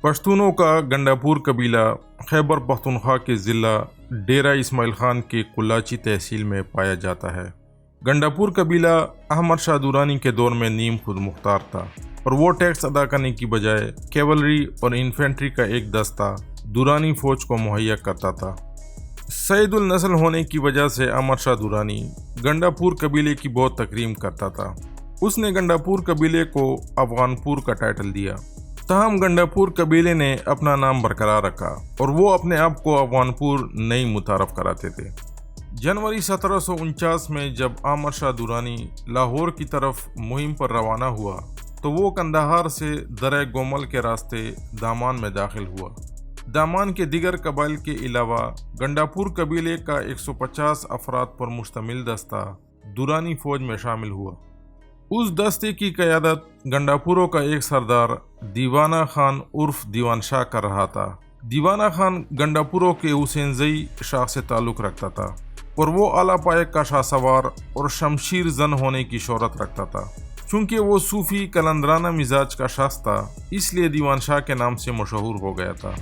पश्तूनों का गंडापुर कबीला खैबर पख्तूनख्वा के ज़िला डेरा इस्माइल खान के कुल्लाची तहसील में पाया जाता है। गंडापुर कबीला अहमद शाह दुरानी के दौर में नीम खुद मुख्तार था और वो टैक्स अदा करने की बजाय कैवलरी और इन्फेंट्री का एक दस्ता दुरानी फौज को मुहैया करता था। सैयदुल नस्ल होने की वजह से अहमद शाह दुरानी गंडापुर कबीले की बहुत तकरीम करता था। उसने गंडापुर कबीले को अफगानपुर का टाइटल दिया। तहम गंडापुर कबीले ने अपना नाम बरकरार रखा और वो अपने आप को अफगानपुर नई मुतारफ कराते थे। जनवरी 1749 में जब अहमद शाह दुरानी लाहौर की तरफ मुहिम पर रवाना हुआ तो वो कंदाहार से दरे गोमल के रास्ते दामान में दाखिल हुआ। दामान के दिगर कबाइल के अलावा गंडापुर कबीले का 150 अफराद पर मुश्तमिल दस्ता दुरानी फौज में शामिल हुआ। उस दस्ते की क़यादत गंडापुरों का एक सरदार दीवाना खान उर्फ दीवान शाह कर रहा था। दीवाना खान गंडापुरों के हुसैनजई शाह से ताल्लुक़ रखता था और वो आला पायक का शाह सवार और शमशीर जन होने की शोहरत रखता था। चूँकि वो सूफ़ी कलंदराना मिजाज का शख्स था, इसलिए दीवान शाह के नाम से मशहूर हो गया था।